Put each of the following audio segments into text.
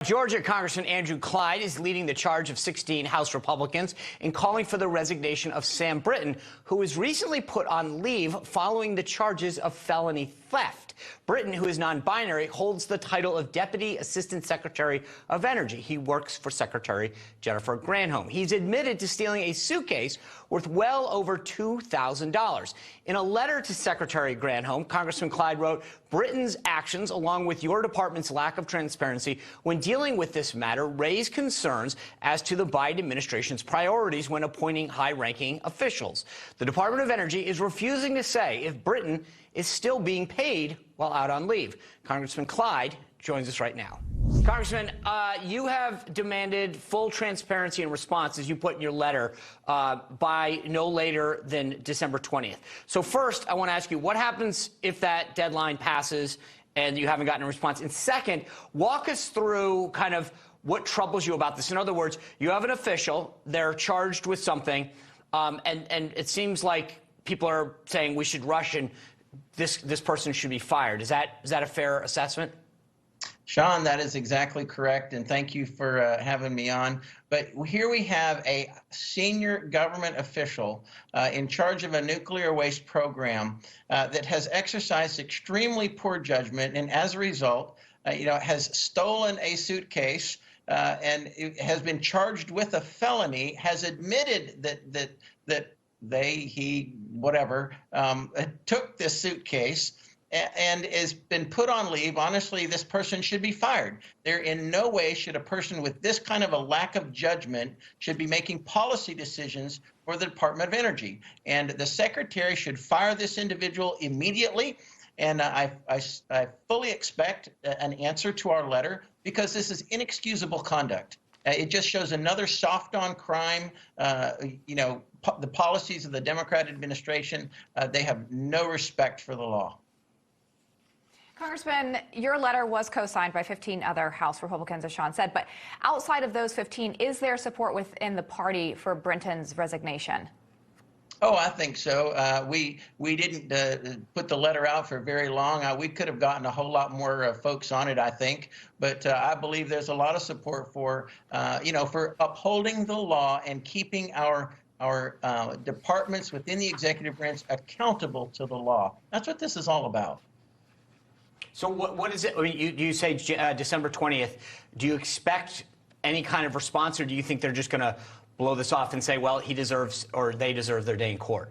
Georgia Congressman Andrew Clyde is leading the charge of 16 House Republicans in calling for the resignation of Sam Brinton, who was recently put on leave following the charges of felony theft. Brinton, who is non-binary, holds the title of Deputy Assistant Secretary of Energy. He works for Secretary Jennifer Granholm. He's admitted to stealing a suitcase worth well over $2,000. In a letter to Secretary Granholm, Congressman Clyde wrote, "Brinton's actions, along with your department's lack of transparency when dealing with this matter, raise concerns as to the Biden administration's priorities when appointing high-ranking officials. The Department of Energy is refusing to say if Brinton is still being paid while out on leave." Congressman Clyde joins us right now. Congressman, you have demanded full transparency and response, as you put in your letter, by no later than December 20th. So first, I want to ask you, what happens if that deadline passes and you haven't gotten a response? And second, walk us through kind of what troubles you about this. In other words, you have an official, they're charged with something, and it seems like people are saying we should rush and this person should be fired. Is that a fair assessment? Sean, that is exactly correct, and thank you for having me on. But here we have a senior government official in charge of a nuclear waste program that has exercised extremely poor judgment, and as a result, has stolen a suitcase and has been charged with a felony, has admitted that he took this suitcase and has been put on leave. Honestly, this person should be fired. There in no way should a person with this kind of a lack of judgment should be making policy decisions for the Department of Energy. And the secretary should fire this individual immediately. And I fully expect an answer to our letter, because this is inexcusable conduct. It just shows another soft-on crime. The policies of the Democrat administration, they have no respect for the law. Congressman, your letter was co-signed by 15 other House Republicans, as Sean said. But outside of those 15, is there support within the party for Brinton's resignation? Oh, I think so. We didn't put the letter out for very long. We could have gotten a whole lot more folks on it, I think. But I believe there's a lot of support for, for upholding the law and keeping our departments within the executive branch accountable to the law. That's what this is all about. So what is it? I mean, you say December 20th. Do you expect any kind of response, or do you think they're just going to blow this off and say, well, he deserves, or they deserve their day in court?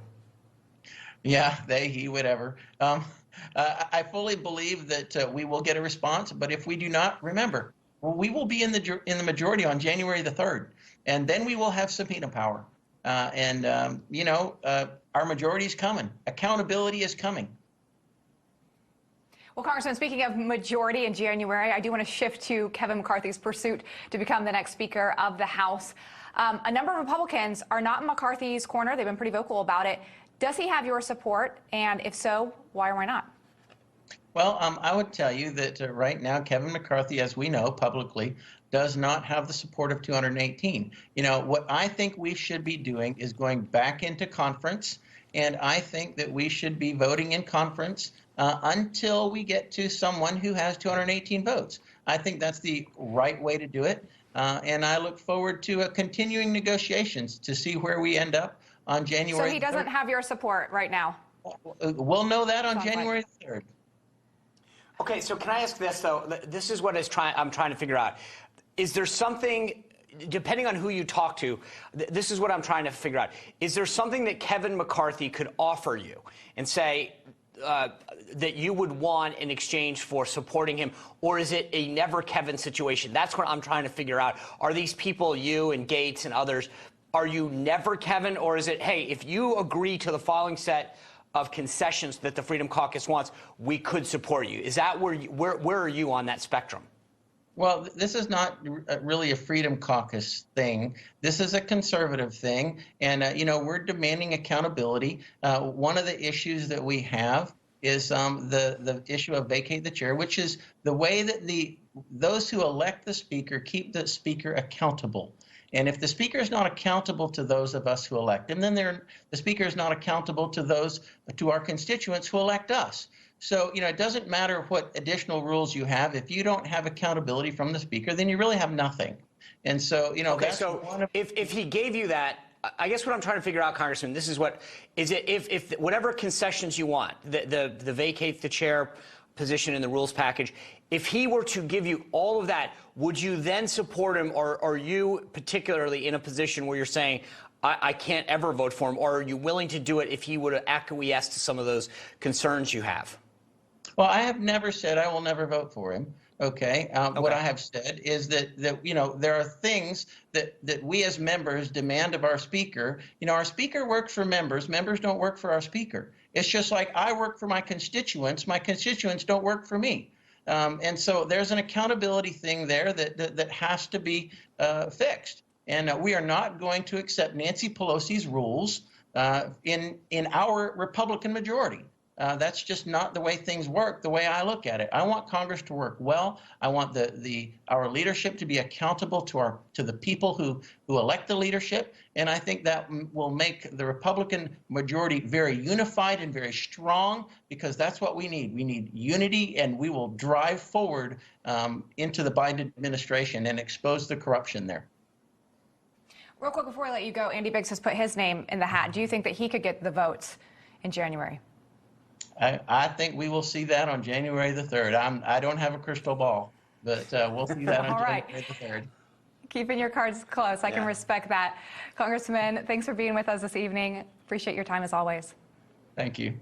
Yeah, he, whatever. I fully believe that we will get a response, but if we do not, remember, we will be in the majority on January the 3rd, and then we will have subpoena power. Our majority is coming. Accountability is coming. Well, Congressman, speaking of majority in January, I do want to shift to Kevin McCarthy's pursuit to become the next Speaker of the House. A number of Republicans are not in McCarthy's corner. They've been pretty vocal about it. Does he have your support? And if so, why or why not? Well, I would tell you that right now, Kevin McCarthy, as we know publicly, does not have the support of 218. What I think we should be doing is going back into conference, and I think that we should be voting in conference until we get to someone who has 218 votes. I think that's the right way to do it. And I look forward to continuing negotiations to see where we end up on January 3rd. So he doesn't have your support right now? We'll know that on January 3rd. Okay, so can I ask this, though? This is what I'm trying to figure out. Is there something, depending on who you talk to, this is what I'm trying to figure out. Is there something that Kevin McCarthy could offer you and say that you would want in exchange for supporting him? Or is it a never Kevin situation? That's what I'm trying to figure out. Are these people, you and Gates and others, are you never Kevin? Or is it, hey, if you agree to the following set of concessions that the Freedom Caucus wants, we could support you? Is that where are you on that spectrum? Well, this is not really a Freedom Caucus thing. This is a conservative thing. And, we're demanding accountability. One of the issues that we have is the issue of vacate the chair, which is the way that those who elect the speaker keep the speaker accountable. And if the speaker is not accountable to those of us who elect him, then the speaker is not accountable to our constituents who elect us. So, it doesn't matter what additional rules you have. If you don't have accountability from the speaker, then you really have nothing. And so, okay, that's so one of if he gave you that, I guess what I'm trying to figure out, Congressman, this is what is it if whatever concessions you want, the vacate the chair position in the rules package, if he were to give you all of that, would you then support him, or are you particularly in a position where you're saying, I can't ever vote for him, or are you willing to do it if he would acquiesce to some of those concerns you have? Well, I have never said I will never vote for him. Okay. What I have said is that there are things that we as members demand of our speaker. Our speaker works for members. Members don't work for our speaker. It's just like I work for my constituents. My constituents don't work for me. And so there's an accountability thing there that has to be fixed. And we are not going to accept Nancy Pelosi's rules in our Republican majority. That's just not the way things work, the way I look at it. I want Congress to work well. I want our leadership to be accountable to the people who elect the leadership. And I think that will make the Republican majority very unified and very strong, because that's what we need. We need unity, and we will drive forward into the Biden administration and expose the corruption there. Real quick before I let you go, Andy Biggs has put his name in the hat. Do you think that he could get the votes in January? I think we will see that on January the 3rd. I don't have a crystal ball, but we'll see that on January the 3rd. Keeping your cards close. I can respect that. Congressman, thanks for being with us this evening. Appreciate your time as always. Thank you.